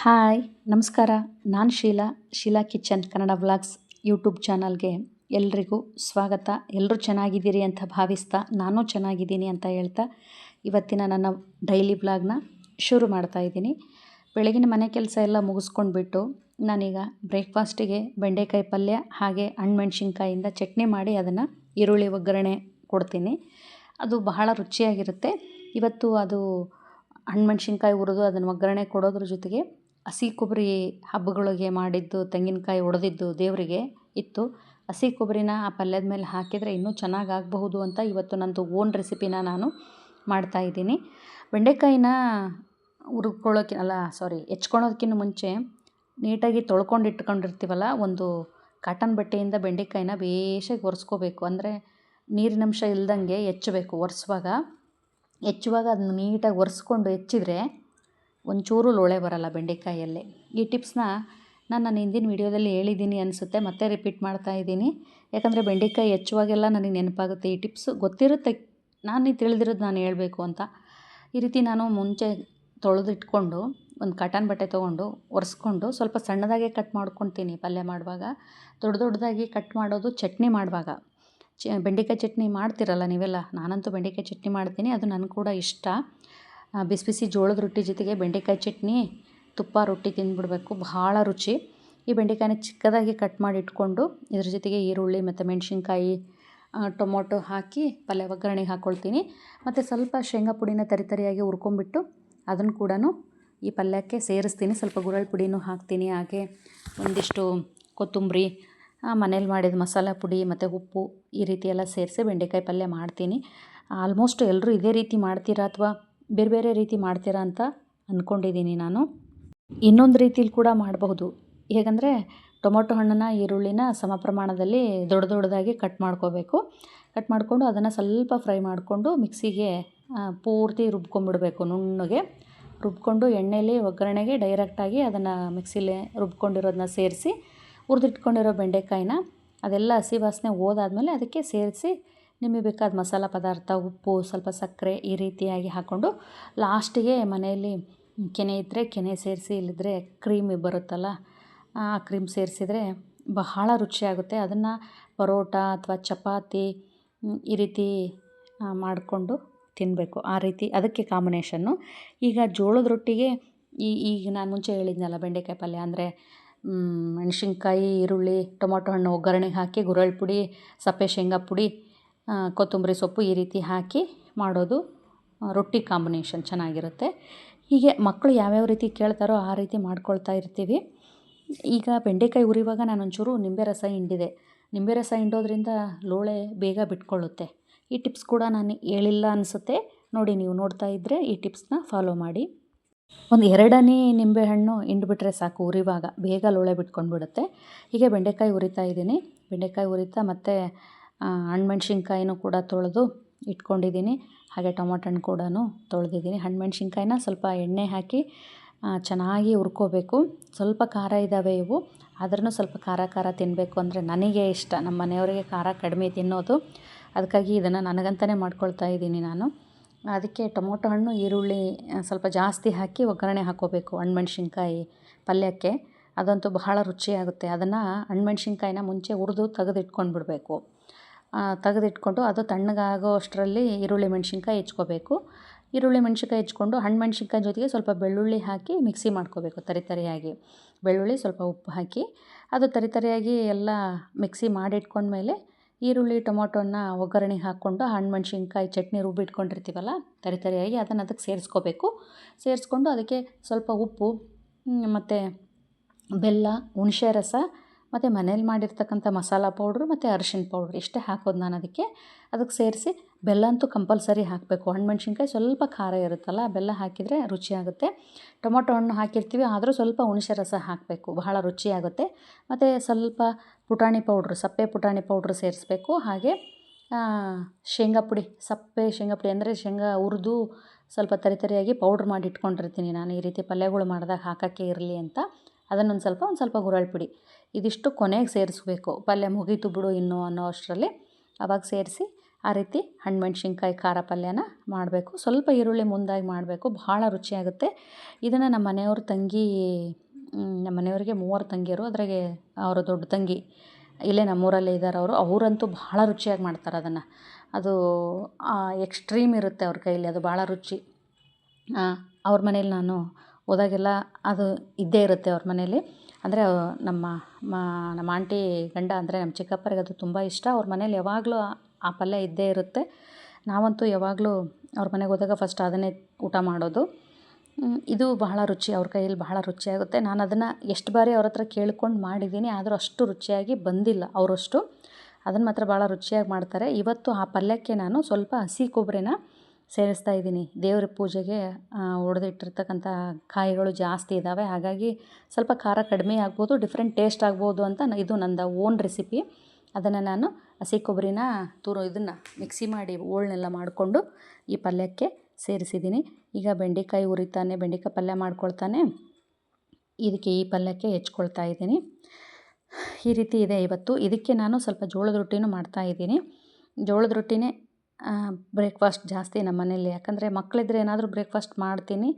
Hi ನಮಸ್ಕಾರ. ನಾನು Sheela kitchen Kannada vlogs YouTube ಚಾನಲ್ಗೆ ಎಲ್ರಿಗೂ ಸ್ವಾಗತ. ಎಲ್ಲರೂ ಚೆನ್ನಾಗಿದ್ದೀರಿ ಅಂತ ಭಾವಿಸ್ತಾ ನಾನು ಚೆನ್ನಾಗಿದ್ದೀನಿ ಅಂತ ಹೇಳ್ತಾ ಇವತ್ತಿನ ನನ್ನ ಡೈಲಿ ವ್ಲಾಗ್ನ ಶುರು ಮಾಡ್ತಾಯಿದ್ದೀನಿ. ಬೆಳಗಿನ ಮನೆ ಕೆಲಸ ಎಲ್ಲ ಮುಗಿಸ್ಕೊಂಡ್ಬಿಟ್ಟು ನಾನೀಗ ಬ್ರೇಕ್ಫಾಸ್ಟಿಗೆ ಬೆಂಡೆಕಾಯಿ ಪಲ್ಯ ಹಾಗೆ ಹಣ್ಣುಮೆಣ್ಸಿನ್ಕಾಯಿಂದ ಚಟ್ನಿ ಮಾಡಿ ಅದನ್ನು ಈರುಳ್ಳಿ ಒಗ್ಗರಣೆ ಕೊಡ್ತೀನಿ. ಅದು ಬಹಳ ರುಚಿಯಾಗಿರುತ್ತೆ. ಇವತ್ತು ಅದು ಹಣ್ಣುಮೆಣ್ಸಿನ್ಕಾಯಿ ಹುರಿದು ಅದನ್ನು ಒಗ್ಗರಣೆ ಕೊಡೋದ್ರ ಜೊತೆಗೆ ಹಸಿ ಕೊಬ್ಬರಿ ಹಬ್ಬಗಳಿಗೆ ಮಾಡಿದ್ದು ತೆಂಗಿನಕಾಯಿ ಒಡೆದಿದ್ದು ದೇವರಿಗೆ ಇತ್ತು. ಹಸಿ ಕೊಬ್ಬರಿನ ಆ ಪಲ್ಯದ ಮೇಲೆ ಹಾಕಿದರೆ ಇನ್ನೂ ಚೆನ್ನಾಗಿ ಆಗಬಹುದು ಅಂತ ಇವತ್ತು ನಂದು ಓನ್ ರೆಸಿಪಿನ ನಾನು ಮಾಡ್ತಾಯಿದ್ದೀನಿ. ಬೆಂಡೆಕಾಯಿನ ಹೆಚ್ಕೊಳೋದಕ್ಕಿಂತ ಮುಂಚೆ ನೀಟಾಗಿ ತೊಳ್ಕೊಂಡು ಇಟ್ಕೊಂಡಿರ್ತೀವಲ್ಲ, ಒಂದು ಕಾಟನ್ ಬಟ್ಟೆಯಿಂದ ಬೆಂಡೆಕಾಯಿನ ಬೇಷಾಗಿ ಒರೆಸ್ಕೋಬೇಕು. ಅಂದರೆ ನೀರಿನಂಶ ಇಲ್ದಂಗೆ ಹೆಚ್ಚಬೇಕು. ಹೆಚ್ಚುವಾಗ ಅದನ್ನ ನೀಟಾಗಿ ಒರೆಸ್ಕೊಂಡು ಹೆಚ್ಚಿದರೆ ಒಂಚೂರು ಲೋಳೆ ಬರಲ್ಲ ಬೆಂಡೆಕಾಯಲ್ಲಿ. ಈ ಟಿಪ್ಸ್ನ ನಾನು ಹಿಂದಿನ ವೀಡಿಯೋದಲ್ಲಿ ಹೇಳಿದ್ದೀನಿ ಅನಿಸುತ್ತೆ, ಮತ್ತೆ ರಿಪೀಟ್ ಮಾಡ್ತಾಯಿದ್ದೀನಿ. ಯಾಕಂದರೆ ಬೆಂಡೆಕಾಯಿ ಹೆಚ್ಚುವಾಗೆಲ್ಲ ನನಗೆ ನೆನಪಾಗುತ್ತೆ. ಈ ಟಿಪ್ಸ್ ಗೊತ್ತಿರುತ್ತೆ, ನಾನು ತಿಳಿದಿರೋದು ನಾನು ಹೇಳಬೇಕು ಅಂತ. ಈ ರೀತಿ ನಾನು ಮುಂಚೆ ತೊಳೆದಿಟ್ಕೊಂಡು ಒಂದು ಕಾಟನ್ ಬಟ್ಟೆ ತೊಗೊಂಡು ಒರೆಸ್ಕೊಂಡು ಸ್ವಲ್ಪ ಸಣ್ಣದಾಗೆ ಕಟ್ ಮಾಡ್ಕೊತೀನಿ. ಪಲ್ಯ ಮಾಡುವಾಗ ದೊಡ್ಡದಾಗಿ ಕಟ್ ಮಾಡೋದು ಚಟ್ನಿ ಮಾಡುವಾಗ. ಬೆಂಡೆಕಾಯಿ ಚಟ್ನಿ ಮಾಡ್ತಿರಲ್ಲ ನೀವೆಲ್ಲ, ನಾನಂತೂ ಬೆಂಡೆಕಾಯಿ ಚಟ್ನಿ ಮಾಡ್ತೀನಿ, ಅದು ನನಗೆ ಕೂಡ ಇಷ್ಟ. ಬಿಸಿ ಬಿಸಿ ಜೋಳದ ರೊಟ್ಟಿ ಜೊತೆಗೆ ಬೆಂಡೆಕಾಯಿ ಚಟ್ನಿ, ತುಪ್ಪ, ರೊಟ್ಟಿ ತಿಂದುಬಿಡಬೇಕು, ಭಾಳ ರುಚಿ. ಈ ಬೆಂಡೆಕಾಯಿನ ಚಿಕ್ಕದಾಗಿ ಕಟ್ ಮಾಡಿ ಇಟ್ಕೊಂಡು ಇದ್ರ ಜೊತೆಗೆ ಈರುಳ್ಳಿ ಮತ್ತು ಮೆಣಸಿನ್ಕಾಯಿ, ಟೊಮೊಟೊ ಹಾಕಿ ಪಲ್ಯ ಒಗ್ಗರಣೆಗೆ ಹಾಕ್ಕೊಳ್ತೀನಿ. ಮತ್ತು ಸ್ವಲ್ಪ ಶೇಂಗಾ ಪುಡಿನ ತರಿಯಾಗಿ ಹುರ್ಕೊಂಬಿಟ್ಟು ಅದನ್ನು ಕೂಡ ಈ ಪಲ್ಯಕ್ಕೆ ಸೇರಿಸ್ತೀನಿ. ಸ್ವಲ್ಪ ಗುರಳ್ ಪುಡಿನೂ ಹಾಕ್ತೀನಿ. ಹಾಗೆ ಒಂದಿಷ್ಟು ಕೊತ್ತಂಬರಿ, ಮನೇಲಿ ಮಾಡಿದ ಮಸಾಲ ಪುಡಿ ಮತ್ತು ಉಪ್ಪು ಈ ರೀತಿ ಎಲ್ಲ ಸೇರಿಸಿ ಬೆಂಡೆಕಾಯಿ ಪಲ್ಯ ಮಾಡ್ತೀನಿ. ಆಲ್ಮೋಸ್ಟ್ ಎಲ್ಲರೂ ಇದೇ ರೀತಿ ಮಾಡ್ತೀರಾ ಅಥವಾ ಬೇರೆ ಬೇರೆ ರೀತಿ ಮಾಡ್ತೀರಾ ಅಂತ ಅಂದ್ಕೊಂಡಿದ್ದೀನಿ ನಾನು. ಇನ್ನೊಂದು ರೀತಿಲಿ ಕೂಡ ಮಾಡಬಹುದು. ಹೇಗೆಂದರೆ ಟೊಮೊಟೊ ಹಣ್ಣನ್ನು, ಈರುಳ್ಳಿನ ಸಮ ಪ್ರಮಾಣದಲ್ಲಿ ದೊಡ್ಡದಾಗಿ ಕಟ್ ಮಾಡ್ಕೋಬೇಕು. ಕಟ್ ಮಾಡಿಕೊಂಡು ಅದನ್ನು ಸ್ವಲ್ಪ ಫ್ರೈ ಮಾಡಿಕೊಂಡು ಮಿಕ್ಸಿಗೆ ಪೂರ್ತಿ ರುಬ್ಕೊಂಡ್ಬಿಡಬೇಕು. ನುಣ್ಣಗೆ ರುಬ್ಕೊಂಡು ಎಣ್ಣೆಯಲ್ಲಿ ಒಗ್ಗರಣೆಗೆ ಡೈರೆಕ್ಟಾಗಿ ಅದನ್ನು ಮಿಕ್ಸಿಲೇ ರುಬ್ಕೊಂಡಿರೋದನ್ನ ಸೇರಿಸಿ, ಹುರಿದಿಟ್ಕೊಂಡಿರೋ ಬೆಂಡೆಕಾಯಿನ ಅದೆಲ್ಲ ಹಸಿ ವಾಸನೆ ಹೋದಾದ್ಮೇಲೆ ಅದಕ್ಕೆ ಸೇರಿಸಿ ನಿಮಗೆ ಬೇಕಾದ ಮಸಾಲ ಪದಾರ್ಥ, ಉಪ್ಪು, ಸ್ವಲ್ಪ ಸಕ್ಕರೆ ಈ ರೀತಿಯಾಗಿ ಹಾಕ್ಕೊಂಡು ಲಾಸ್ಟಿಗೆ ಮನೆಯಲ್ಲಿ ಕೆನೆ ಇದ್ದರೆ ಕೆನೆ ಸೇರಿಸಿ, ಇಲ್ಲಿದ್ದರೆ ಕ್ರೀಮ್ ಬರುತ್ತಲ್ಲ ಆ ಕ್ರೀಮ್ ಸೇರಿಸಿದರೆ ಬಹಳ ರುಚಿಯಾಗುತ್ತೆ. ಅದನ್ನು ಪರೋಟ ಅಥವಾ ಚಪಾತಿ ಈ ರೀತಿ ಮಾಡಿಕೊಂಡು ತಿನ್ನಬೇಕು. ಆ ರೀತಿ ಅದಕ್ಕೆ ಕಾಂಬಿನೇಷನ್ನು. ಈಗ ಜೋಳದ ರೊಟ್ಟಿಗೆ ಈಗ ನಾನು ಮುಂಚೆ ಹೇಳಿದ್ನಲ್ಲ ಬೆಂಡೆಕಾಯಿ ಪಲ್ಯ ಅಂದರೆ ಮೆಣಸಿನ್ಕಾಯಿ, ಈರುಳ್ಳಿ, ಟೊಮೊಟೊ ಹಣ್ಣು ಒಗ್ಗರಣೆಗೆ ಹಾಕಿ ಗುರಳ್ ಪುಡಿ, ಸಪ್ಪೆ ಶೇಂಗಾ ಪುಡಿ, ಕೊತ್ತಂಬರಿ ಸೊಪ್ಪು ಈ ರೀತಿ ಹಾಕಿ ಮಾಡೋದು ರೊಟ್ಟಿ ಕಾಂಬಿನೇಷನ್ ಚೆನ್ನಾಗಿರುತ್ತೆ. ಹೀಗೆ ಮಕ್ಕಳು ಯಾವ್ಯಾವ ರೀತಿ ಕೇಳ್ತಾರೋ ಆ ರೀತಿ ಮಾಡ್ಕೊಳ್ತಾ ಇರ್ತೀವಿ. ಈಗ ಬೆಂಡೆಕಾಯಿ ಹುರಿಯುವಾಗ ನಾನೊಂಚೂರು ನಿಂಬೆ ರಸ ಹಿಂಡಿದೆ. ನಿಂಬೆ ರಸ ಹಿಂಡೋದ್ರಿಂದ ಲೋಳೆ ಬೇಗ ಬಿಟ್ಕೊಳ್ಳುತ್ತೆ. ಈ ಟಿಪ್ಸ್ ಕೂಡ ನಾನು ಹೇಳಿಲ್ಲ ಅನಿಸುತ್ತೆ. ನೋಡಿ, ನೀವು ನೋಡ್ತಾ ಇದ್ದರೆ ಈ ಟಿಪ್ಸ್ನ ಫಾಲೋ ಮಾಡಿ. ಒಂದು 2 ಹನಿ ನಿಂಬೆಹಣ್ಣು ಹಿಂಡ್ಬಿಟ್ರೆ ಸಾಕು, ಹುರಿಯುವಾಗ ಬೇಗ ಲೋಳೆ ಬಿಟ್ಕೊಂಡ್ಬಿಡುತ್ತೆ. ಹೀಗೆ ಬೆಂಡೆಕಾಯಿ ಹುರಿತಾ ಇದ್ದೀನಿ. ಬೆಂಡೆಕಾಯಿ ಹುರಿತಾ ಮತ್ತು ಹಣ್ಣುಮೆಣ್ಸಿನ್ಕಾಯಿನೂ ಕೂಡ ತೊಳೆದು ಇಟ್ಕೊಂಡಿದ್ದೀನಿ. ಹಾಗೆ ಟೊಮೊಟೊ ಹಣ್ಣು ಕೂಡ ತೊಳೆದಿದ್ದೀನಿ. ಹಣ್ಣುಮೆಣ್ಸಿನ್ಕಾಯಿನ ಸ್ವಲ್ಪ ಎಣ್ಣೆ ಹಾಕಿ ಚೆನ್ನಾಗಿ ಹುರ್ಕೋಬೇಕು. ಸ್ವಲ್ಪ ಖಾರ ಇದ್ದಾವೆ ಇವು, ಆದ್ರೂ ಸ್ವಲ್ಪ ಖಾರ ತಿನ್ನಬೇಕು ಅಂದರೆ ನನಗೆ ಇಷ್ಟ. ನಮ್ಮ ಮನೆಯವರಿಗೆ ಖಾರ ಕಡಿಮೆ ತಿನ್ನೋದು, ಅದಕ್ಕಾಗಿ ಇದನ್ನು ನನಗಂತಲೇ ಮಾಡ್ಕೊಳ್ತಾ ಇದ್ದೀನಿ ನಾನು. ಅದಕ್ಕೆ ಟೊಮೊಟೊ ಹಣ್ಣು, ಈರುಳ್ಳಿ ಸ್ವಲ್ಪ ಜಾಸ್ತಿ ಹಾಕಿ ಒಗ್ಗರಣೆ ಹಾಕ್ಕೋಬೇಕು ಹಣ್ಣುಮೆಣ್ಸಿನ್ಕಾಯಿ ಪಲ್ಯಕ್ಕೆ. ಅದಂತೂ ಬಹಳ ರುಚಿಯಾಗುತ್ತೆ. ಅದನ್ನು ಹಣ್ಣುಮೆಣ್ಸಿನ್ಕಾಯಿನ ಮುಂಚೆ ಹುರಿದು ತೆಗೆದಿಟ್ಕೊಂಡ್ಬಿಡ್ಬೇಕು. ತೆಗೆದಿಟ್ಕೊಂಡು ಅದು ತಣ್ಣಗಾಗೋ ಅಷ್ಟರಲ್ಲಿ ಈರುಳ್ಳಿ ಮೆಣಸಿನ್ಕಾಯಿ ಹೆಚ್ಕೋಬೇಕು. ಈರುಳ್ಳಿ ಮೆಣಸಿನ್ಕಾಯಿ ಹೆಚ್ಕೊಂಡು ಹಣ್ಣುಮೆಣ್ಸಿನ್ಕಾಯಿ ಜೊತೆಗೆ ಸ್ವಲ್ಪ ಬೆಳ್ಳುಳ್ಳಿ ಹಾಕಿ ಮಿಕ್ಸಿ ಮಾಡ್ಕೋಬೇಕು ತರಿಯಾಗಿ. ಬೆಳ್ಳುಳ್ಳಿ, ಸ್ವಲ್ಪ ಉಪ್ಪು ಹಾಕಿ ಅದು ತರಿಯಾಗಿ ಎಲ್ಲ ಮಿಕ್ಸಿ ಮಾಡಿಟ್ಕೊಂಡ್ಮೇಲೆ ಈರುಳ್ಳಿ ಟೊಮೊಟೊನ ಒಗ್ಗರಣೆಗೆ ಹಾಕ್ಕೊಂಡು ಹಣ್ಣುಮೆಣ್ಸಿನ್ಕಾಯಿ ಚಟ್ನಿ ರುಬ್ಬಿಟ್ಕೊಂಡಿರ್ತೀವಲ್ಲ ತರಿಯಾಗಿ ಅದನ್ನು ಅದಕ್ಕೆ ಸೇರಿಸ್ಕೋಬೇಕು. ಸೇರಿಸ್ಕೊಂಡು ಅದಕ್ಕೆ ಸ್ವಲ್ಪ ಉಪ್ಪು ಮತ್ತು ಬೆಲ್ಲ, ಹುಣಸೆ ರಸ ಮತ್ತು ಮನೇಲಿ ಮಾಡಿರ್ತಕ್ಕಂಥ ಮಸಾಲ ಪೌಡ್ರು ಮತ್ತು ಅರಿಶಿಣ ಪೌಡ್ರ್ ಇಷ್ಟೇ ಹಾಕೋದು ನಾನು ಅದಕ್ಕೆ ಸೇರಿಸಿ. ಬೆಲ್ಲ ಅಂತೂ ಕಂಪಲ್ಸರಿ ಹಾಕಬೇಕು. ಹಣ್ಣುಮೆಣ್ಸಿನ್ಕಾಯಿ ಸ್ವಲ್ಪ ಖಾರ ಇರುತ್ತಲ್ಲ, ಬೆಲ್ಲ ಹಾಕಿದರೆ ರುಚಿಯಾಗುತ್ತೆ. ಟೊಮೊಟೊ ಹಣ್ಣು ಹಾಕಿರ್ತೀವಿ, ಆದರೂ ಸ್ವಲ್ಪ ಹುಣಸೆ ರಸ ಹಾಕಬೇಕು, ಬಹಳ ರುಚಿಯಾಗುತ್ತೆ. ಮತ್ತು ಸ್ವಲ್ಪ ಪುಟಾಣಿ ಪೌಡ್ರು, ಸಪ್ಪೆ ಪುಟಾಣಿ ಪೌಡ್ರು ಸೇರಿಸ್ಬೇಕು. ಹಾಗೆ ಶೇಂಗಾ ಪುಡಿ, ಸಪ್ಪೆ ಶೇಂಗಾ ಪುಡಿ ಅಂದರೆ ಶೇಂಗಾ ಹುರಿದು ಸ್ವಲ್ಪ ತರಿಯಾಗಿ ಪೌಡ್ರ್ ಮಾಡಿ ಇಟ್ಕೊಂಡಿರ್ತೀನಿ ನಾನು, ಈ ರೀತಿ ಪಲ್ಯಗಳು ಮಾಡಿದಾಗ ಹಾಕೋಕ್ಕೆ ಇರಲಿ ಅಂತ. ಅದನ್ನೊಂದು ಸ್ವಲ್ಪ ಗುರಳ್ ಪುಡಿ ಇದಿಷ್ಟು ಕೊನೆಗೆ ಸೇರಿಸ್ಬೇಕು. ಪಲ್ಯ ಮುಗೀತು ಬಿಡು ಇನ್ನು ಅನ್ನೋ ಅಷ್ಟರಲ್ಲಿ ಅವಾಗ ಸೇರಿಸಿ ಆ ರೀತಿ ಹಣ್ಣುಮೆಣ್ಸಿನ್ಕಾಯಿ ಖಾರ ಪಲ್ಯನ ಮಾಡಬೇಕು. ಸ್ವಲ್ಪ ಈರುಳ್ಳಿ ಮುಂದಾಗಿ ಮಾಡಬೇಕು, ಭಾಳ ರುಚಿಯಾಗುತ್ತೆ. ಇದನ್ನು ನಮ್ಮ ಮನೆಯವ್ರ ತಂಗಿ, ನಮ್ಮ ಮನೆಯವ್ರಿಗೆ 3 ತಂಗಿಯರು, ಅದ್ರಾಗೆ ಅವರ ದೊಡ್ಡ ತಂಗಿ ಇಲ್ಲೇ ನಮ್ಮೂರಲ್ಲೇ ಇದ್ದಾರೆ ಅವರು. ಅವರಂತೂ ಭಾಳ ರುಚಿಯಾಗಿ ಮಾಡ್ತಾರೆ ಅದನ್ನು. ಅದು ಎಕ್ಸ್ಟ್ರೀಮ್ ಇರುತ್ತೆ ಅವ್ರ ಕೈಯಲ್ಲಿ, ಅದು ಭಾಳ ರುಚಿ. ಅವ್ರ ಮನೇಲಿ ನಾನು ಹೋದಾಗೆಲ್ಲ ಅದು ಇದ್ದೇ ಇರುತ್ತೆ ಅವ್ರ ಮನೇಲಿ. ಅಂದರೆ ನಮ್ಮ ನಮ್ಮ ಆಂಟಿ ಗಂಡ ಅಂದರೆ ನಮ್ಮ ಚಿಕ್ಕಪ್ಪರಿಗೆ ಅದು ತುಂಬ ಇಷ್ಟ. ಅವ್ರ ಮನೇಲಿ ಯಾವಾಗಲೂ ಆ ಪಲ್ಯ ಇದ್ದೇ ಇರುತ್ತೆ. ನಾವಂತೂ ಯಾವಾಗಲೂ ಅವ್ರ ಮನೆಗೆ ಹೋದಾಗ ಫಸ್ಟ್ ಅದನ್ನೇ ಊಟ ಮಾಡೋದು. ಇದು ಬಹಳ ರುಚಿ, ಅವ್ರ ಕೈಯಲ್ಲಿ ಬಹಳ ರುಚಿಯಾಗುತ್ತೆ. ನಾನು ಅದನ್ನು ಎಷ್ಟು ಬಾರಿ ಅವ್ರ ಹತ್ರ ಕೇಳ್ಕೊಂಡು ಮಾಡಿದ್ದೀನಿ, ಆದರೂ ಅಷ್ಟು ರುಚಿಯಾಗಿ ಬಂದಿಲ್ಲ ಅವರಷ್ಟು. ಅದನ್ನು ಮಾತ್ರ ಭಾಳ ರುಚಿಯಾಗಿ ಮಾಡ್ತಾರೆ. ಇವತ್ತು ಆ ಪಲ್ಯಕ್ಕೆ ನಾನು ಸ್ವಲ್ಪ ಹಸಿ ಕೊಬ್ಬರಿನ ಸೇರಿಸ್ತಾ ಇದ್ದೀನಿ. ದೇವ್ರ ಪೂಜೆಗೆ ಒಡೆದಿಟ್ಟಿರ್ತಕ್ಕಂಥ ಕಾಯಿಗಳು ಜಾಸ್ತಿ ಇದ್ದಾವೆ, ಹಾಗಾಗಿ ಸ್ವಲ್ಪ ಖಾರ ಕಡಿಮೆ ಆಗ್ಬೋದು, ಡಿಫ್ರೆಂಟ್ ಟೇಸ್ಟ್ ಆಗ್ಬೋದು ಅಂತ ಇದು ನಂದು ಓನ್ ರೆಸಿಪಿ. ಅದನ್ನು ನಾನು ಹಸಿ ಕೊಬ್ಬರಿನ ಇದನ್ನು ಮಿಕ್ಸಿ ಮಾಡಿ ಹೋಳನ್ನೆಲ್ಲ ಮಾಡಿಕೊಂಡು ಈ ಪಲ್ಯಕ್ಕೆ ಸೇರಿಸಿದ್ದೀನಿ. ಈಗ ಬೆಂಡೆಕಾಯಿ ಹುರಿತಾನೆ, ಬೆಂಡೆಕಾಯಿ ಪಲ್ಯ ಮಾಡ್ಕೊಳ್ತಾನೆ, ಇದಕ್ಕೆ ಈ ಪಲ್ಯಕ್ಕೆ ಹೆಚ್ಕೊಳ್ತಾ ಇದ್ದೀನಿ. ಈ ರೀತಿ ಇದೆ ಇವತ್ತು. ಇದಕ್ಕೆ ನಾನು ಸ್ವಲ್ಪ ಜೋಳದ ರೊಟ್ಟಿನೂ ಮಾಡ್ತಾಯಿದ್ದೀನಿ. ಜೋಳದ ರೊಟ್ಟಿನೇ ಬ್ರೇಕ್ಫಾಸ್ಟ್ ಜಾಸ್ತಿ ನಮ್ಮ ಮನೇಲಿ, ಯಾಕಂದರೆ ಮಕ್ಕಳಿದ್ರೆ ಏನಾದರೂ ಬ್ರೇಕ್ಫಾಸ್ಟ್ ಮಾಡ್ತೀನಿ.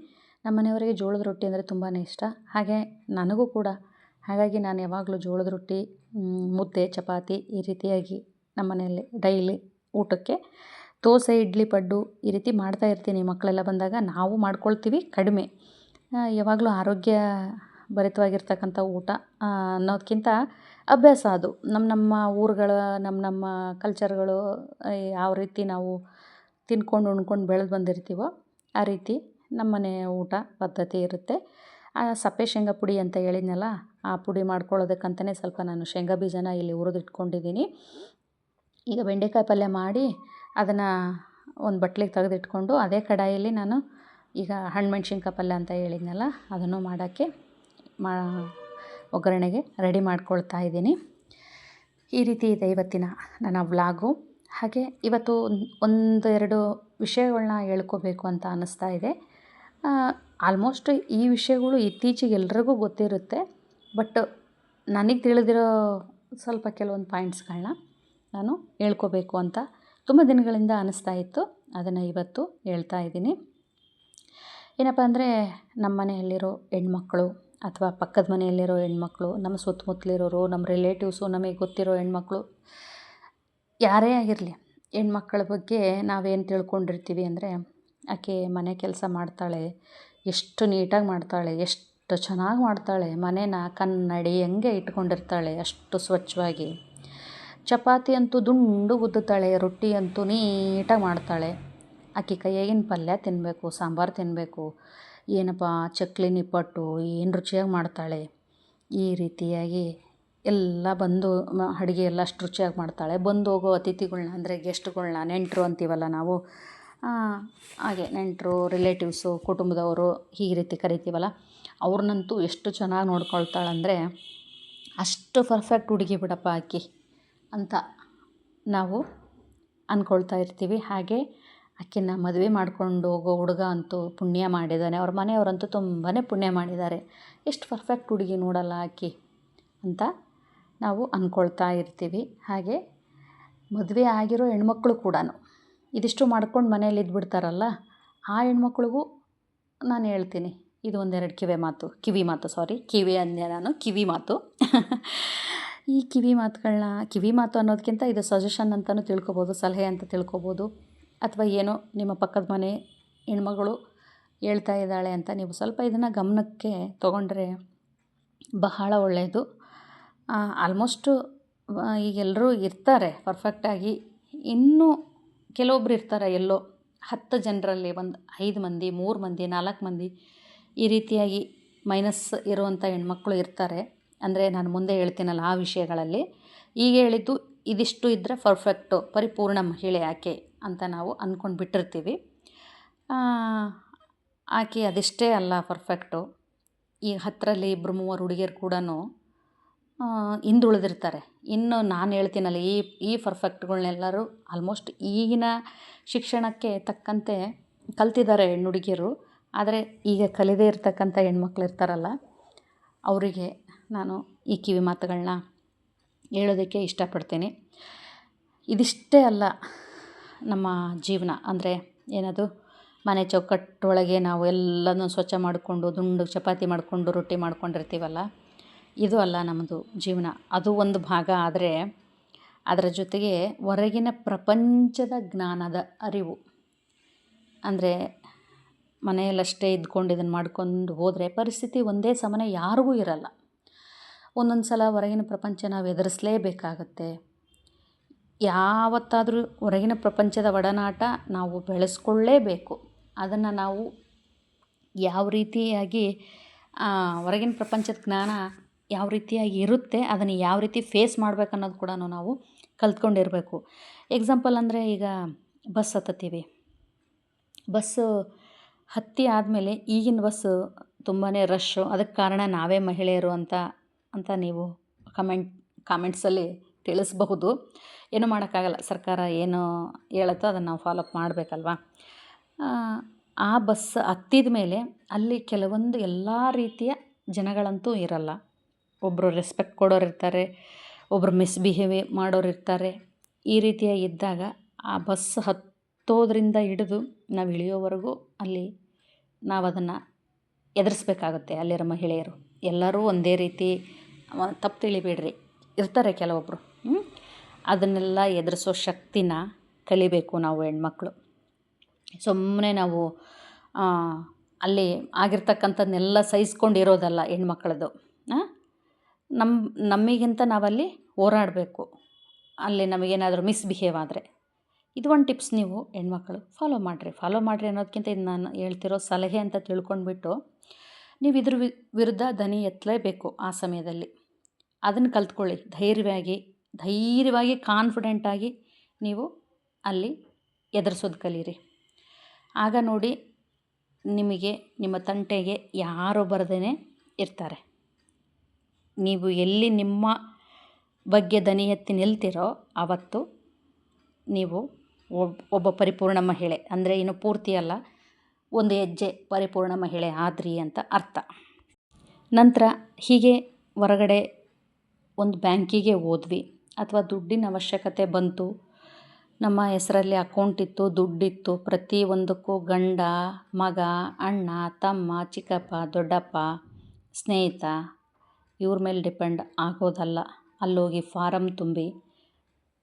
ನಮ್ಮ ಮನೆಯವರಿಗೆ ಜೋಳದ ರೊಟ್ಟಿ ಅಂದರೆ ತುಂಬಾ ಇಷ್ಟ, ಹಾಗೆ ನನಗೂ ಕೂಡ. ಹಾಗಾಗಿ ನಾನು ಯಾವಾಗಲೂ ಜೋಳದ ರೊಟ್ಟಿ, ಮುದ್ದೆ, ಚಪಾತಿ ಈ ರೀತಿಯಾಗಿ ನಮ್ಮ ಮನೆಯಲ್ಲಿ ಡೈಲಿ ಊಟಕ್ಕೆ. ದೋಸೆ, ಇಡ್ಲಿ, ಪಡ್ಡು ಈ ರೀತಿ ಮಾಡ್ತಾ ಇರ್ತೀನಿ. ಮಕ್ಕಳೆಲ್ಲ ಬಂದಾಗ ನಾವು ಮಾಡ್ಕೊಳ್ತೀವಿ ಕಡಿಮೆ. ಯಾವಾಗಲೂ ಆರೋಗ್ಯ ಭರಿತವಾಗಿರ್ತಕ್ಕಂಥ ಊಟ ಅನ್ನೋದಕ್ಕಿಂತ ಅಭ್ಯಾಸ ಅದು. ನಮ್ಮ ಊರುಗಳ ನಮ್ಮ ಕಲ್ಚರ್ಗಳು ಯಾವ ರೀತಿ ನಾವು ತಿಂದ್ಕೊಂಡು ಉಣ್ಕೊಂಡು ಬೆಳೆದು ಬಂದಿರ್ತೀವೋ ಆ ರೀತಿ ನಮ್ಮ ಮನೆ ಊಟ ಪದ್ಧತಿ ಇರುತ್ತೆ. ಸಪ್ಪೆ ಶೇಂಗಾ ಪುಡಿ ಅಂತ ಹೇಳಿದ್ನಲ್ಲ, ಆ ಪುಡಿ ಮಾಡ್ಕೊಳ್ಳೋದಕ್ಕಂತಲೇ ಸ್ವಲ್ಪ ನಾನು ಶೇಂಗಾ ಬೀಜನ ಇಲ್ಲಿ ಹುರಿದಿಟ್ಕೊಂಡಿದ್ದೀನಿ. ಈಗ ಬೆಂಡೆಕಾಯಿ ಪಲ್ಯ ಮಾಡಿ ಅದನ್ನು ಒಂದು ಬಟ್ಲಿಗೆ ತೆಗೆದಿಟ್ಕೊಂಡು ಅದೇ ಕಡಾಯಲ್ಲಿ ನಾನು ಈಗ ಹಣ್ಣುಮೆಣ್ಸಿನ್ಕಾಯಿ ಪಲ್ಯ ಅಂತ ಹೇಳಿದ್ನಲ್ಲ ಅದನ್ನು ಮಾಡೋಕ್ಕೆ ಒಗ್ಗರಣೆಗೆ ರೆಡಿ ಮಾಡ್ಕೊಳ್ತಾ ಇದ್ದೀನಿ. ಈ ರೀತಿ ಇದೆ ಇವತ್ತಿನ ನನ್ನ ವ್ಲಾಗು. ಹಾಗೆ ಇವತ್ತು 1-2 ವಿಷಯಗಳನ್ನ ಹೇಳ್ಕೋಬೇಕು ಅಂತ ಅನ್ನಿಸ್ತಾ ಇದೆ. ಆಲ್ಮೋಸ್ಟ್ ಈ ವಿಷಯಗಳು ಇತ್ತೀಚೆಗೆ ಎಲ್ರಿಗೂ ಗೊತ್ತಿರುತ್ತೆ, ಬಟ್ ನನಗೆ ತಿಳಿದಿರೋ ಸ್ವಲ್ಪ ಕೆಲವೊಂದು ಪಾಯಿಂಟ್ಸ್ಗಳನ್ನ ನಾನು ಹೇಳ್ಕೋಬೇಕು ಅಂತ ತುಂಬ ದಿನಗಳಿಂದ ಅನ್ನಿಸ್ತಾ ಇತ್ತು. ಅದನ್ನು ಇವತ್ತು ಹೇಳ್ತಾ ಇದ್ದೀನಿ. ಏನಪ್ಪ ಅಂದರೆ, ನಮ್ಮ ಮನೆಯಲ್ಲಿರೋ ಹೆಣ್ಮಕ್ಳು ಅಥವಾ ಪಕ್ಕದ ಮನೆಯಲ್ಲಿರೋ ಹೆಣ್ಮಕ್ಳು, ನಮ್ಮ ಸುತ್ತಮುತ್ತಲಿರೋರು, ನಮ್ಮ ರಿಲೇಟಿವ್ಸು, ನಮಗೆ ಗೊತ್ತಿರೋ ಹೆಣ್ಮಕ್ಳು ಯಾರೇ ಆಗಿರಲಿ, ಹೆಣ್ಮಕ್ಳ ಬಗ್ಗೆ ನಾವೇನು ತಿಳ್ಕೊಂಡಿರ್ತೀವಿ ಅಂದರೆ, ಆಕೆ ಮನೆ ಕೆಲಸ ಮಾಡ್ತಾಳೆ, ಎಷ್ಟು ನೀಟಾಗಿ ಮಾಡ್ತಾಳೆ, ಎಷ್ಟು ಚೆನ್ನಾಗಿ ಮಾಡ್ತಾಳೆ, ಮನೇನ ಕನ್ನಡಿ ಹಂಗೆ ಇಟ್ಕೊಂಡಿರ್ತಾಳೆ ಅಷ್ಟು ಸ್ವಚ್ಛವಾಗಿ. ಚಪಾತಿ ಅಂತೂ ದುಂಡು ಗುದ್ದುತ್ತಾಳೆ, ರೊಟ್ಟಿ ಅಂತೂ ನೀಟಾಗಿ ಮಾಡ್ತಾಳೆ. ಆಕೆ ಕೈಯಾಗಿನ ಪಲ್ಯ ತಿನ್ನಬೇಕು, ಸಾಂಬಾರು ತಿನ್ನಬೇಕು, ಏನಪ್ಪ ಚಕ್ಲಿ ನಿಪ್ಪಟ್ಟು ಏನು ರುಚಿಯಾಗಿ ಮಾಡ್ತಾಳೆ. ಈ ರೀತಿಯಾಗಿ ಎಲ್ಲ ಬಂದು ಅಡುಗೆ ಎಲ್ಲ ಅಷ್ಟು ರುಚಿಯಾಗಿ ಮಾಡ್ತಾಳೆ. ಬಂದು ಹೋಗೋ ಅತಿಥಿಗಳ್ನ ಅಂದರೆ ಗೆಸ್ಟ್ಗಳ್ನ, ನೆಂಟರು ಅಂತೀವಲ್ಲ ನಾವು, ಹಾಗೆ ನೆಂಟರು, ರಿಲೇಟಿವ್ಸು, ಕುಟುಂಬದವರು ಈ ರೀತಿ ಕರಿತೀವಲ್ಲ, ಅವ್ರನ್ನಂತೂ ಎಷ್ಟು ಚೆನ್ನಾಗಿ ನೋಡ್ಕೊಳ್ತಾಳಂದರೆ ಅಷ್ಟು ಪರ್ಫೆಕ್ಟ್ ಹುಡುಗಿ ಬಿಡಪ್ಪ ಆಕೆ ಅಂತ ನಾವು ಅಂದ್ಕೊಳ್ತಾ ಇರ್ತೀವಿ. ಹಾಗೆ ಆಕೆನ ಮದುವೆ ಮಾಡ್ಕೊಂಡು ಹೋಗೋ ಹುಡುಗ ಅಂತೂ ಪುಣ್ಯ ಮಾಡಿದ್ದಾನೆ, ಅವ್ರ ಮನೆಯವರಂತೂ ತುಂಬಾ ಪುಣ್ಯ ಮಾಡಿದ್ದಾರೆ. ಎಷ್ಟು ಪರ್ಫೆಕ್ಟ್ ಹುಡುಗಿ ನೋಡಲ್ಲ ಆಕೆ ಅಂತ ನಾವು ಅಂದ್ಕೊಳ್ತಾ ಇರ್ತೀವಿ. ಹಾಗೆ ಮದುವೆ ಆಗಿರೋ ಹೆಣ್ಮಕ್ಳು ಕೂಡ ಇದಿಷ್ಟು ಮಾಡ್ಕೊಂಡು ಮನೇಲಿ ಇದ್ಬಿಡ್ತಾರಲ್ಲ, ಆ ಹೆಣ್ಮಕ್ಳಿಗೂ ನಾನು ಹೇಳ್ತೀನಿ ಇದು 1-2 ಕಿವಿ ಮಾತು ಈ ಕಿವಿ ಮಾತು ಅನ್ನೋದಕ್ಕಿಂತ ಇದು ಸಜೆಷನ್ ಅಂತಲೂ ತಿಳ್ಕೊಬೋದು, ಸಲಹೆ ಅಂತ ತಿಳ್ಕೊಬೋದು. ಅಥವಾ ಏನೋ ನಿಮ್ಮ ಪಕ್ಕದ ಮನೆ ಹೆಣ್ಮಗಳು ಹೇಳ್ತಾ ಇದ್ದಾಳೆ ಅಂತ ನೀವು ಸ್ವಲ್ಪ ಇದನ್ನು ಗಮನಕ್ಕೆ ತೊಗೊಂಡ್ರೆ ಬಹಳ ಒಳ್ಳೆಯದು. ಆಲ್ಮೋಸ್ಟು ಈಗೆಲ್ಲರೂ ಇರ್ತಾರೆ ಪರ್ಫೆಕ್ಟಾಗಿ, ಇನ್ನೂ ಕೆಲವೊಬ್ರು ಇರ್ತಾರೆ ಎಲ್ಲೋ 10 ಜನರಲ್ಲಿ 5 ಮಂದಿ, 3 ಮಂದಿ, 4 ಮಂದಿ ಈ ರೀತಿಯಾಗಿ ಮೈನಸ್ ಇರುವಂಥ ಹೆಣ್ಮಕ್ಳು ಇರ್ತಾರೆ. ಅಂದರೆ ನಾನು ಮುಂದೆ ಹೇಳ್ತೀನಲ್ಲ ಆ ವಿಷಯಗಳಲ್ಲಿ. ಈಗ ಹೇಳಿದ್ದು ಇದಿಷ್ಟು ಇದ್ದರೆ ಪರ್ಫೆಕ್ಟು, ಪರಿಪೂರ್ಣ ಮಹಿಳೆ ಆಕೆ ಅಂತ ನಾವು ಅಂದ್ಕೊಂಡು ಬಿಟ್ಟಿರ್ತೀವಿ. ಆಕೆ ಅದೆಷ್ಟೇ ಅಲ್ಲ ಪರ್ಫೆಕ್ಟು. ಈಗ 10ರಲ್ಲಿ 2-3 ಹುಡುಗಿಯರು ಕೂಡ ಹಿಂದುಳಿದಿರ್ತಾರೆ. ಇನ್ನು ನಾನು ಹೇಳ್ತೀನಲ್ಲ ಈ ಪರ್ಫೆಕ್ಟ್ಗಳ್ನೆಲ್ಲರೂ ಆಲ್ಮೋಸ್ಟ್ ಈಗಿನ ಶಿಕ್ಷಣಕ್ಕೆ ತಕ್ಕಂತೆ ಕಲ್ತಿದ್ದಾರೆ ಹೆಣ್ಣು ಹುಡುಗಿಯರು. ಆದರೆ ಈಗ ಕಲಿದೇ ಇರ್ತಕ್ಕಂಥ ಹೆಣ್ಮಕ್ಳು ಇರ್ತಾರಲ್ಲ, ಅವರಿಗೆ ನಾನು ಈ ಕಿವಿ ಮಾತುಗಳನ್ನ ಹೇಳೋದಕ್ಕೆ ಇಷ್ಟಪಡ್ತೀನಿ. ಇದಿಷ್ಟೇ ಅಲ್ಲ, ನಮ್ಮ ಜೀವನ ಅಂದರೆ ಏನದು ಮನೆ ಚೌಕಟ್ಟೊಳಗೆ ನಾವು ಎಲ್ಲನೂ ಸ್ವಚ್ಛ ಮಾಡಿಕೊಂಡು ದುಂಡು ಚಪಾತಿ ಮಾಡಿಕೊಂಡು ರೊಟ್ಟಿ ಮಾಡ್ಕೊಂಡಿರ್ತೀವಲ್ಲ, ಇದು ಅಲ್ಲ ನಮ್ಮದು ಜೀವನ. ಅದು ಒಂದು ಭಾಗ ಆದರೆ ಅದರ ಜೊತೆಗೆ ಹೊರಗಿನ ಪ್ರಪಂಚದ ಜ್ಞಾನದ ಅರಿವು. ಅಂದರೆ ಮನೆಯಲ್ಲಷ್ಟೇ ಇದ್ಕೊಂಡು ಇದನ್ನು ಮಾಡ್ಕೊಂಡು ಹೋದರೆ ಪರಿಸ್ಥಿತಿ ಒಂದೇ ಸಮನೆ ಯಾರಿಗೂ ಇರಲ್ಲ. ಒಂದೊಂದು ಸಲ ಹೊರಗಿನ ಪ್ರಪಂಚ ನಾವು ಎದುರಿಸಲೇಬೇಕಾಗತ್ತೆ. ಯಾವತ್ತಾದರೂ ಹೊರಗಿನ ಪ್ರಪಂಚದ ಒಡನಾಟ ನಾವು ಬೆಳೆಸ್ಕೊಳ್ಳೇಬೇಕು. ಅದನ್ನು ನಾವು ಯಾವ ರೀತಿಯಾಗಿ ಹೊರಗಿನ ಪ್ರಪಂಚದ ಜ್ಞಾನ ಯಾವ ರೀತಿಯಾಗಿ ಇರುತ್ತೆ, ಅದನ್ನು ಯಾವ ರೀತಿ ಫೇಸ್ ಮಾಡ್ಬೇಕು ಅನ್ನೋದು ಕೂಡ ನಾವು ಕಲ್ತ್ಕೊಂಡಿರಬೇಕು. ಎಕ್ಸಾಂಪಲ್ ಅಂದರೆ ಈಗ ಬಸ್ ಹತ್ತತ್ತೀವಿ. ಬಸ್ಸು ಹತ್ತಿ ಆದಮೇಲೆ ಈಗಿನ ಬಸ್ಸು ತುಂಬಾ ರಶ್ಶು. ಅದಕ್ಕೆ ಕಾರಣ ನಾವೇ ಮಹಿಳೆಯರು ಅಂತ ನೀವು ಕಾಮೆಂಟ್ಸಲ್ಲಿ ತಿಳಿಸಬಹುದು. ಏನೂ ಮಾಡೋಕ್ಕಾಗಲ್ಲ. ಸರ್ಕಾರ ಏನು ಹೇಳುತ್ತೋ ಅದನ್ನು ನಾವು ಫಾಲೋ ಅಪ್ ಮಾಡಬೇಕಲ್ವ. ಆ ಬಸ್ ಹತ್ತಿದ ಮೇಲೆ ಅಲ್ಲಿ ಕೆಲವೊಂದು ಎಲ್ಲ ರೀತಿಯ ಜನಗಳಂತೂ ಇರಲ್ಲ. ಒಬ್ಬರು ರೆಸ್ಪೆಕ್ಟ್ ಕೊಡೋರು ಇರ್ತಾರೆ, ಒಬ್ಬರು ಮಿಸ್ಬಿಹೇವ್ ಮಾಡೋರು ಇರ್ತಾರೆ. ಈ ರೀತಿಯಾಗಿ ಇದ್ದಾಗ ಆ ಬಸ್ ಹತ್ತೋದ್ರಿಂದ ಹಿಡಿದು ನಾವು ಇಳಿಯೋವರೆಗೂ ಅಲ್ಲಿ ನಾವು ಅದನ್ನು ಎದುರಿಸ್ಬೇಕಾಗುತ್ತೆ. ಅಲ್ಲಿರೋ ಮಹಿಳೆಯರು ಎಲ್ಲರೂ ಒಂದೇ ರೀತಿ ತಪ್ಪು ತಿಳಿಬೇಡ್ರಿ, ಇರ್ತಾರೆ ಕೆಲವೊಬ್ಬರು. ಅದನ್ನೆಲ್ಲ ಎದುರಿಸೋ ಶಕ್ತಿನ ಕಲಿಬೇಕು ನಾವು ಹೆಣ್ಮಕ್ಳು. ಸುಮ್ಮನೆ ನಾವು ಅಲ್ಲಿ ಆಗಿರ್ತಕ್ಕಂಥದ್ದನ್ನೆಲ್ಲ ಸಹಿಸ್ಕೊಂಡಿರೋದಲ್ಲ ಹೆಣ್ಮಕ್ಳದ್ದು. ನಮಗಿಂತ ನಾವಲ್ಲಿ ಹೋರಾಡಬೇಕು. ಅಲ್ಲಿ ನಮಗೇನಾದರೂ ಮಿಸ್ಬಿಹೇವ್ ಆದರೆ ಇದು ಒಂದು ಟಿಪ್ಸ್ ನೀವು ಹೆಣ್ಮಕ್ಳು ಫಾಲೋ ಮಾಡಿರಿ ಅನ್ನೋದಕ್ಕಿಂತ ಇದು ನಾನು ಹೇಳ್ತಿರೋ ಸಲಹೆ ಅಂತ ತಿಳ್ಕೊಂಡ್ಬಿಟ್ಟು ನೀವು ಇದ್ರ ವಿರುದ್ಧ ದನಿ ಎತ್ತಲೇಬೇಕು. ಆ ಸಮಯದಲ್ಲಿ ಅದನ್ನು ಕಲ್ತ್ಕೊಳ್ಳಿ. ಧೈರ್ಯವಾಗಿ ಕಾನ್ಫಿಡೆಂಟಾಗಿ ನೀವು ಅಲ್ಲಿ ಎದುರಿಸೋದು ಕಲೀರಿ. ಆಗ ನೋಡಿ ನಿಮಗೆ ನಿಮ್ಮ ತಂಟೆಗೆ ಯಾರು ಬರದೇ ಇರ್ತಾರೆ. ನೀವು ಎಲ್ಲಿ ನಿಮ್ಮ ಬಗ್ಗೆ ದನಿ ಎತ್ತಿ ನಿಲ್ತಿರೋ ಆವತ್ತು ನೀವು ಒಬ್ಬ ಪರಿಪೂರ್ಣ ಮಹಿಳೆ, ಅಂದರೆ ಇನ್ನು ಪೂರ್ತಿ ಅಲ್ಲ, ಒಂದು ಹೆಜ್ಜೆ ಪರಿಪೂರ್ಣ ಮಹಿಳೆ ಆದ್ರಿ ಅಂತ ಅರ್ಥ. ನಂತರ ಹೀಗೆ ಹೊರಗಡೆ ಒಂದು ಬ್ಯಾಂಕಿಗೆ ಹೋದ್ವಿ ಅಥವಾ ದುಡ್ಡಿನ ಅವಶ್ಯಕತೆ ಬಂತು, ನಮ್ಮ ಹೆಸರಲ್ಲಿ ಅಕೌಂಟ್ ಇತ್ತು, ದುಡ್ಡಿತ್ತು. ಪ್ರತಿಯೊಂದಕ್ಕೂ ಗಂಡ, ಮಗ, ಅಣ್ಣ, ತಮ್ಮ, ಚಿಕ್ಕಪ್ಪ, ದೊಡ್ಡಪ್ಪ, ಸ್ನೇಹಿತ ಇವ್ರ ಮೇಲೆ ಡಿಪೆಂಡ್ ಆಗೋದಲ್ಲ. ಅಲ್ಲೋಗಿ ಫಾರಮ್ ತುಂಬಿ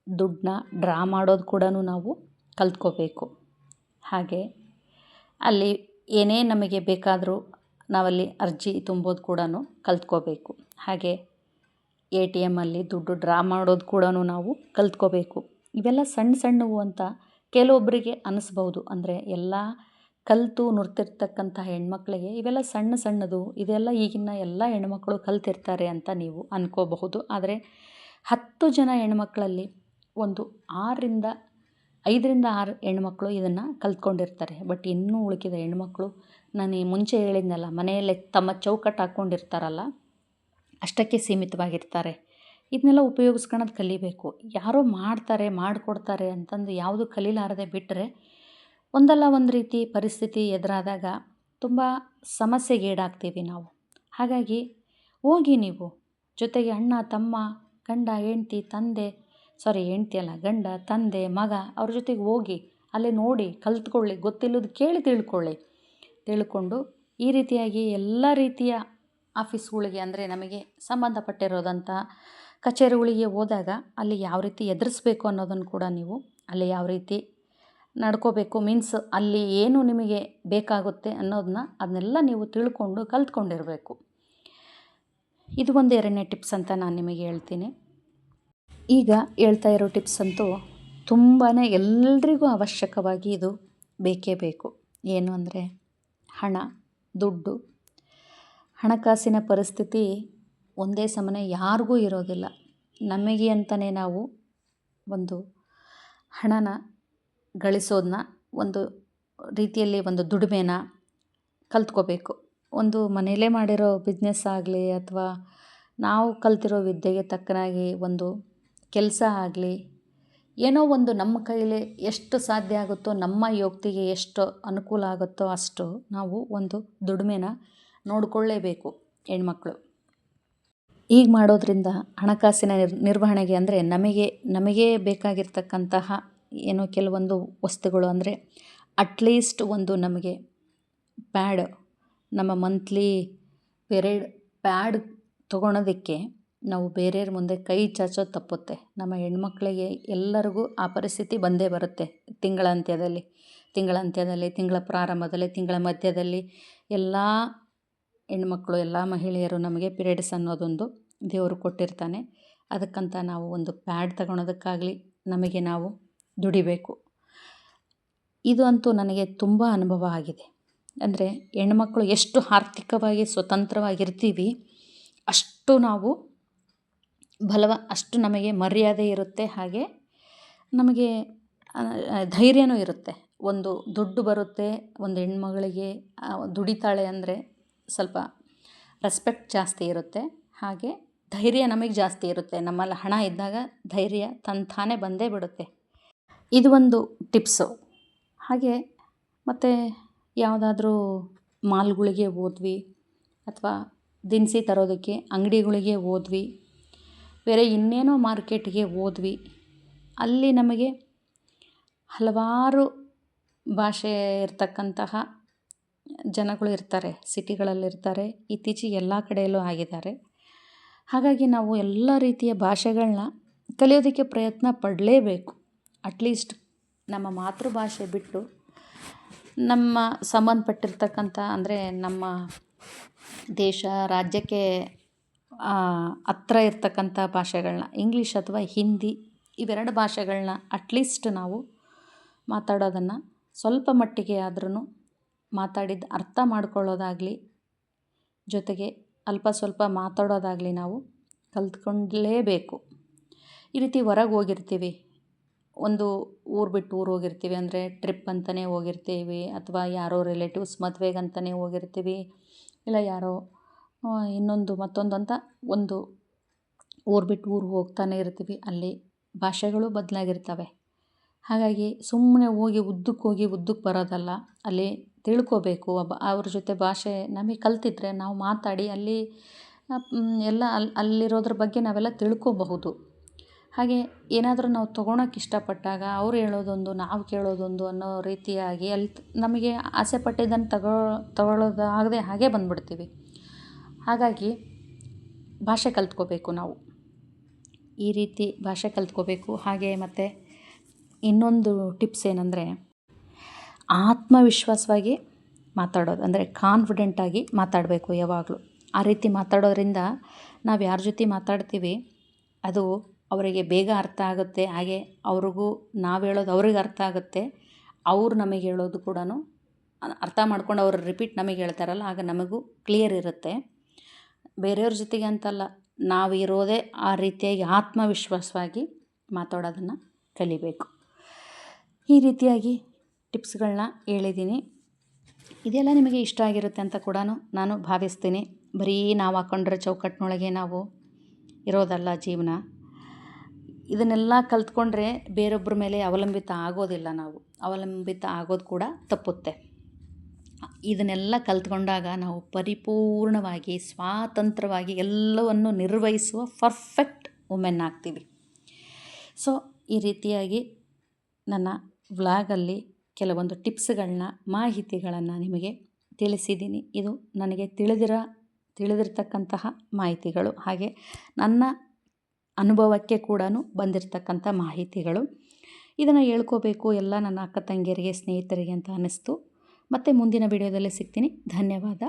ದುಡ್ಡನ್ನ ಡ್ರಾ ಮಾಡೋದು ಕೂಡ ನಾವು ಕಲ್ತ್ಕೋಬೇಕು. ಹಾಗೆ ಅಲ್ಲಿ ಏನೇ ನಮಗೆ ಬೇಕಾದರೂ ನಾವಲ್ಲಿ ಅರ್ಜಿ ತುಂಬೋದು ಕೂಡ ಕಲ್ತ್ಕೋಬೇಕು. ಹಾಗೆ ATM ಅಲ್ಲಿ ದುಡ್ಡು ಡ್ರಾ ಮಾಡೋದು ಕೂಡ ನಾವು ಕಲ್ತ್ಕೋಬೇಕು. ಇವೆಲ್ಲ ಸಣ್ಣವು ಅಂತ ಕೆಲವೊಬ್ಬರಿಗೆ ಅನ್ನಿಸ್ಬೋದು. ಅಂದರೆ ಎಲ್ಲ ಕಲಿತು ನುರ್ತಿರ್ತಕ್ಕಂಥ ಹೆಣ್ಮಕ್ಳಿಗೆ ಇವೆಲ್ಲ ಸಣ್ಣದು, ಇದೆಲ್ಲ ಈಗಿನ ಎಲ್ಲ ಹೆಣ್ಮಕ್ಳು ಕಲ್ತಿರ್ತಾರೆ ಅಂತ ನೀವು ಅಂದ್ಕೋಬಹುದು. ಆದರೆ 10 ಜನ ಹೆಣ್ಮಕ್ಳಲ್ಲಿ ಒಂದು 5ರಿಂದ 6 ಹೆಣ್ಮಕ್ಳು ಇದನ್ನು ಕಲ್ತ್ಕೊಂಡಿರ್ತಾರೆ. ಬಟ್ ಇನ್ನೂ ಉಳಿದ ಹೆಣ್ಮಕ್ಳು ನಾನು ಮುಂಚೆ ಹೇಳಿದ್ನಲ್ಲ, ಮನೆಯಲ್ಲೇ ತಮ್ಮ ಚೌಕಟ್ಟು ಹಾಕ್ಕೊಂಡಿರ್ತಾರಲ್ಲ, ಅಷ್ಟಕ್ಕೆ ಸೀಮಿತವಾಗಿರ್ತಾರೆ. ಇದನ್ನೆಲ್ಲ ಉಪಯೋಗಿಸ್ಕೊಳ್ಳೋದು ಕಲಿಬೇಕು. ಯಾರೋ ಮಾಡಿಕೊಡ್ತಾರೆ ಅಂತಂದು ಯಾವುದು ಕಲೀಲಾರದೆ ಬಿಟ್ಟರೆ ಒಂದಲ್ಲ ಒಂದು ರೀತಿ ಪರಿಸ್ಥಿತಿ ಎದುರಾದಾಗ ತುಂಬ ಸಮಸ್ಯೆಗೀಡಾಗ್ತೀವಿ ನಾವು. ಹಾಗಾಗಿ ಹೋಗಿ ನೀವು ಜೊತೆಗೆ ಅಣ್ಣ, ತಮ್ಮ, ಗಂಡ, ಹೆಂಡ್ತಿ, ಗಂಡ, ತಂದೆ, ಮಗ ಅವ್ರ ಜೊತೆಗೆ ಹೋಗಿ ಅಲ್ಲೇ ನೋಡಿ ಕಲ್ತ್ಕೊಳ್ಳಿ. ಗೊತ್ತಿಲ್ಲದ ಕೇಳಿ ತಿಳ್ಕೊಂಡು ಈ ರೀತಿಯಾಗಿ ಎಲ್ಲ ರೀತಿಯ ಆಫೀಸ್ಗಳಿಗೆ, ಅಂದರೆ ನಮಗೆ ಸಂಬಂಧಪಟ್ಟಿರೋದಂಥ ಕಚೇರಿಗಳಿಗೆ ಹೋದಾಗ ಅಲ್ಲಿ ಯಾವ ರೀತಿ ಎದುರಿಸ್ಬೇಕು ಅನ್ನೋದನ್ನು ಕೂಡ ನೀವು ಅಲ್ಲಿ ಯಾವ ರೀತಿ ನಡ್ಕೋಬೇಕು, ಮೀನ್ಸ್ ಅಲ್ಲಿ ಏನು ನಿಮಗೆ ಬೇಕಾಗುತ್ತೆ ಅದನ್ನೆಲ್ಲ ನೀವು ತಿಳ್ಕೊಂಡು ಕಲ್ತ್ಕೊಂಡಿರಬೇಕು. ಇದು ಒಂದು 2ನೇ ಟಿಪ್ಸ್ ಅಂತ ನಾನು ನಿಮಗೆ ಹೇಳ್ತೀನಿ. ಈಗ ಹೇಳ್ತಾ ಇರೋ ಟಿಪ್ಸ್ ಅಂತೂ ತುಂಬಾ ಎಲ್ರಿಗೂ ಅವಶ್ಯಕವಾಗಿ ಇದು ಬೇಕೇ ಬೇಕು. ಏನು ಅಂದರೆ ದುಡ್ಡು. ಹಣಕಾಸಿನ ಪರಿಸ್ಥಿತಿ ಒಂದೇ ಸಮನೆ ಯಾರಿಗೂ ಇರೋದಿಲ್ಲ. ನಮಗೆ ಅಂತಲೇ ನಾವು ಒಂದು ಹಣನ ಗಳಿಸೋದನ್ನ, ಒಂದು ರೀತಿಯಲ್ಲಿ ಒಂದು ದುಡಿಮೆನ ಕಲ್ತ್ಕೋಬೇಕು. ಒಂದು ಮನೆಯಲ್ಲೇ ಮಾಡಿರೋ ಬಿಸ್ನೆಸ್ ಆಗಲಿ ಅಥವಾ ನಾವು ಕಲ್ತಿರೋ ವಿದ್ಯೆಗೆ ತಕ್ಕನಾಗಿ ಒಂದು ಕೆಲಸ ಆಗಲಿ, ಏನೋ ಒಂದು ನಮ್ಮ ಕೈಲಿ ಎಷ್ಟು ಸಾಧ್ಯ ಆಗುತ್ತೋ, ನಮ್ಮ ಯೋಗ್ಯತೆಗೆ ಎಷ್ಟು ಅನುಕೂಲ ಆಗುತ್ತೋ ಅಷ್ಟು ನಾವು ಒಂದು ದುಡಿಮೆನ ನೋಡಿಕೊಳ್ಳೇಬೇಕು ಹೆಣ್ಮಕ್ಳು. ಈಗ ಮಾಡೋದ್ರಿಂದ ಹಣಕಾಸಿನ ನಿರ್ವಹಣೆಗೆ, ಅಂದರೆ ನಮಗೆ ಬೇಕಾಗಿರ್ತಕ್ಕಂತಹ ಏನೋ ಕೆಲವೊಂದು ವಸ್ತುಗಳು ಅಂದರೆ ಅಟ್ಲೀಸ್ಟ್ ಒಂದು ನಮಗೆ ಪ್ಯಾಡ್, ನಮ್ಮ ಮಂತ್ಲಿ ಪಿರಿಯಡ್ ಪ್ಯಾಡ್ ತೊಗೊಳೋದಕ್ಕೆ ನಾವು ಬೇರೆಯವ್ರ ಮುಂದೆ ಕೈ ಚಾಚೋದು ತಪ್ಪುತ್ತೆ. ನಮ್ಮ ಹೆಣ್ಮಕ್ಳಿಗೆ ಎಲ್ಲರಿಗೂ ಆ ಪರಿಸ್ಥಿತಿ ಬಂದೇ ಬರುತ್ತೆ. ತಿಂಗಳ ಅಂತ್ಯದಲ್ಲಿ, ತಿಂಗಳ ಪ್ರಾರಂಭದಲ್ಲಿ, ತಿಂಗಳ ಮಧ್ಯದಲ್ಲಿ ಎಲ್ಲ ಹೆಣ್ಮಕ್ಳು, ಎಲ್ಲ ಮಹಿಳೆಯರು ನಮಗೆ ಪಿರಿಯಡ್ಸ್ ಅನ್ನೋದೊಂದು ದೇವರು ಕೊಟ್ಟಿರ್ತಾನೆ. ಅದಕ್ಕಂತ ನಾವು ಒಂದು ಪ್ಯಾಡ್ ತಗೊಳೋದಕ್ಕಾಗಲಿ ನಮಗೆ ನಾವು ದುಡಿಬೇಕು. ಇದು ಅಂತೂ ನನಗೆ ತುಂಬ ಅನುಭವ ಆಗಿದೆ. ಅಂದರೆ ಹೆಣ್ಮಕ್ಳು ಎಷ್ಟು ಆರ್ಥಿಕವಾಗಿ ಸ್ವತಂತ್ರವಾಗಿರ್ತೀವಿ ಅಷ್ಟು ನಾವು ಅಷ್ಟು ನಮಗೆ ಮರ್ಯಾದೆ ಇರುತ್ತೆ. ಹಾಗೆ ನಮಗೆ ಧೈರ್ಯನೂ ಇರುತ್ತೆ. ಒಂದು ದುಡ್ಡು ಬರುತ್ತೆ, ಒಂದು ಹೆಣ್ಮಗಳಿಗೆ ದುಡಿತಾಳೆ ಅಂದರೆ ಸ್ವಲ್ಪ ರೆಸ್ಪೆಕ್ಟ್ ಜಾಸ್ತಿ ಇರುತ್ತೆ. ಹಾಗೆ ಧೈರ್ಯ ನಮಗೆ ಜಾಸ್ತಿ ಇರುತ್ತೆ. ನಮ್ಮಲ್ಲಿ ಹಣ ಇದ್ದಾಗ ಧೈರ್ಯ ತಾನೇ ಬಂದೇ ಬಿಡುತ್ತೆ. ಇದು ಒಂದು ಟಿಪ್ಸು. ಹಾಗೆ ಮತ್ತು ಯಾವುದಾದ್ರೂ ಮಾಲ್ಗಳಿಗೆ ಹೋದ್ವಿ ಅಥವಾ ದಿನಸಿ ತರೋದಕ್ಕೆ ಅಂಗಡಿಗಳಿಗೆ ಹೋದ್ವಿ, ಬೇರೆ ಇನ್ನೇನೋ ಮಾರ್ಕೆಟ್ಗೆ ಹೋದ್ವಿ, ಅಲ್ಲಿ ನಮಗೆ ಹಲವಾರು ಭಾಷೆ ಇರ್ತಕ್ಕಂತಹ ಜನಗಳು ಇರ್ತಾರೆ, ಸಿಟಿಗಳಲ್ಲಿರ್ತಾರೆ. ಇತ್ತೀಚೆಗೆ ಎಲ್ಲ ಕಡೆಯಲ್ಲೂ ಆಗಿದ್ದಾರೆ. ಹಾಗಾಗಿ ನಾವು ಎಲ್ಲ ರೀತಿಯ ಭಾಷೆಗಳನ್ನ ಕಲಿಯೋದಕ್ಕೆ ಪ್ರಯತ್ನ ಪಡಲೇಬೇಕು. ಅಟ್ಲೀಸ್ಟ್ ನಮ್ಮ ಮಾತೃಭಾಷೆ ಬಿಟ್ಟು ನಮ್ಮ ಸಂಬಂಧಪಟ್ಟಿರ್ತಕ್ಕಂಥ ಅಂದರೆ ನಮ್ಮ ದೇಶ ರಾಜ್ಯಕ್ಕೆ ಹತ್ರ ಇರ್ತಕ್ಕಂಥ ಭಾಷೆಗಳನ್ನ, ಇಂಗ್ಲೀಷ್ ಅಥವಾ ಹಿಂದಿ, ಇವೆರಡು ಭಾಷೆಗಳನ್ನ ಅಟ್ಲೀಸ್ಟ್ ನಾವು ಮಾತಾಡೋದನ್ನು ಸ್ವಲ್ಪ ಮಟ್ಟಿಗೆ ಆದ್ರೂ ಮಾತಾಡಿದ್ದು ಅರ್ಥ ಮಾಡ್ಕೊಳ್ಳೋದಾಗಲಿ, ಜೊತೆಗೆ ಅಲ್ಪ ಸ್ವಲ್ಪ ಮಾತಾಡೋದಾಗಲಿ ನಾವು ಕಲ್ತ್ಕೊಳ್ಳೇಬೇಕು. ಈ ರೀತಿ ಹೊರಗೆ ಹೋಗಿರ್ತೀವಿ, ಒಂದು ಊರು ಬಿಟ್ಟು ಊರು ಹೋಗಿರ್ತೀವಿ ಅಂದರೆ ಟ್ರಿಪ್ ಅಂತಲೇ ಹೋಗಿರ್ತೀವಿ, ಅಥವಾ ಯಾರೋ ರಿಲೇಟಿವ್ಸ್ ಮದುವೆಗಂತಲೇ ಹೋಗಿರ್ತೀವಿ, ಇಲ್ಲ ಯಾರೋ ಮತ್ತೊಂದು ಅಂತ ಒಂದು ಊರು ಬಿಟ್ಟು ಊರು ಹೋಗ್ತಾನೆ ಇರ್ತೀವಿ. ಅಲ್ಲಿ ಭಾಷೆಗಳು ಬದಲಾಗಿರ್ತವೆ. ಹಾಗಾಗಿ ಸುಮ್ಮನೆ ಉದ್ದಕ್ಕೆ ಬರೋದಲ್ಲ, ಅಲ್ಲಿ ತಿಳ್ಕೋಬೇಕು. ಅವ್ರ ಜೊತೆ ಭಾಷೆ ನಮಗೆ ಕಲ್ತಿದ್ರೆ ನಾವು ಮಾತಾಡಿ ಅಲ್ಲಿ ಎಲ್ಲ ಅಲ್ಲಿರೋದ್ರ ಬಗ್ಗೆ ನಾವೆಲ್ಲ ತಿಳ್ಕೋಬಹುದು. ಹಾಗೆ ಏನಾದರೂ ನಾವು ತೊಗೊಳಕ್ಕೆ ಇಷ್ಟಪಟ್ಟಾಗ ಅವ್ರು ಹೇಳೋದೊಂದು ನಾವು ಕೇಳೋದೊಂದು ಅನ್ನೋ ರೀತಿಯಾಗಿ ಅಲ್ಲಿ ನಮಗೆ ಆಸೆ ಪಟ್ಟಿದ್ದನ್ನು ತಗೊಳ್ಳೋದಾಗದೆ ಹಾಗೆ ಬಂದುಬಿಡ್ತೀವಿ. ಹಾಗಾಗಿ ಭಾಷೆ ಕಲ್ತ್ಕೋಬೇಕು ನಾವು, ಈ ರೀತಿ ಭಾಷೆ ಕಲ್ತ್ಕೋಬೇಕು. ಹಾಗೆ ಮತ್ತು ಇನ್ನೊಂದು ಟಿಪ್ಸ್ ಏನಂದರೆ ಆತ್ಮವಿಶ್ವಾಸವಾಗಿ ಮಾತಾಡೋದು, ಅಂದರೆ ಕಾನ್ಫಿಡೆಂಟಾಗಿ ಮಾತಾಡಬೇಕು ಯಾವಾಗಲೂ. ಆ ರೀತಿ ಮಾತಾಡೋದ್ರಿಂದ ನಾವು ಯಾರ ಜೊತೆ ಮಾತಾಡ್ತೀವಿ ಅದು ಅವರಿಗೆ ಬೇಗ ಅರ್ಥ ಆಗುತ್ತೆ. ಹಾಗೆ ಅವ್ರಿಗೂ ನಾವು ಹೇಳೋದು ಅವ್ರಿಗೆ ಅರ್ಥ ಆಗುತ್ತೆ. ಅವ್ರು ನಮಗೆ ಹೇಳೋದು ಕೂಡ ಅರ್ಥ ಮಾಡ್ಕೊಂಡು ಅವರು ರಿಪೀಟ್ ನಮಗೆ ಹೇಳ್ತಾರಲ್ಲ, ಆಗ ನಮಗೂ ಕ್ಲಿಯರ್ ಇರುತ್ತೆ. ಬೇರೆಯವ್ರ ಜೊತೆಗೆ ಅಂತಲ್ಲ, ನಾವಿರೋದೇ ಆ ರೀತಿಯಾಗಿ ಆತ್ಮವಿಶ್ವಾಸವಾಗಿ ಮಾತಾಡೋದನ್ನು ಕಲಿಬೇಕು. ಈ ರೀತಿಯಾಗಿ ಟಿಪ್ಸ್ಗಳನ್ನ ಹೇಳಿದ್ದೀನಿ. ಇದೆಲ್ಲ ನಿಮಗೆ ಇಷ್ಟ ಆಗಿರುತ್ತೆ ಅಂತ ಕೂಡ ನಾನು ಭಾವಿಸ್ತೀನಿ. ಬರೀ ನಾವು ಹಾಕ್ಕೊಂಡ್ರೆ ಚೌಕಟ್ಟಿನೊಳಗೆ ನಾವು ಇರೋದಲ್ಲ ಜೀವನ. ಇದನ್ನೆಲ್ಲ ಕಲ್ತ್ಕೊಂಡ್ರೆ ಬೇರೊಬ್ಬರ ಮೇಲೆ ಅವಲಂಬಿತ ಆಗೋದಿಲ್ಲ. ನಾವು ಅವಲಂಬಿತ ಆಗೋದು ಕೂಡ ತಪ್ಪುತ್ತೆ. ಇದನ್ನೆಲ್ಲ ಕಲ್ತ್ಕೊಂಡಾಗ ನಾವು ಪರಿಪೂರ್ಣವಾಗಿ ಸ್ವಾತಂತ್ರ್ಯವಾಗಿ ಎಲ್ಲವನ್ನು ನಿರ್ವಹಿಸುವ ಪರ್ಫೆಕ್ಟ್ ವುಮೆನ್ ಆಗ್ತೀವಿ. ಸೊ ಈ ರೀತಿಯಾಗಿ ನನ್ನ ವ್ಲಾಗಲ್ಲಿ ಕೆಲವೊಂದು ಟಿಪ್ಸ್ಗಳನ್ನ, ಮಾಹಿತಿಗಳನ್ನು ನಿಮಗೆ ತಿಳಿಸಿದ್ದೀನಿ. ಇದು ನನಗೆ ತಿಳಿದಿರ್ತಕ್ಕಂತಹ ಮಾಹಿತಿಗಳು, ಹಾಗೆ ನನ್ನ ಅನುಭವಕ್ಕೆ ಕೂಡ ಬಂದಿರತಕ್ಕಂಥ ಮಾಹಿತಿಗಳು. ಇದನ್ನು ಹೇಳ್ಕೋಬೇಕು ಎಲ್ಲ ನನ್ನ ಅಕ್ಕ ತಂಗಿಯರಿಗೆ, ಸ್ನೇಹಿತರಿಗೆ ಅಂತ ಅನ್ನಿಸ್ತು. ಮತ್ತೆ ಮುಂದಿನ ವಿಡಿಯೋದಲ್ಲಿ ಸಿಗ್ತೀನಿ. ಧನ್ಯವಾದ.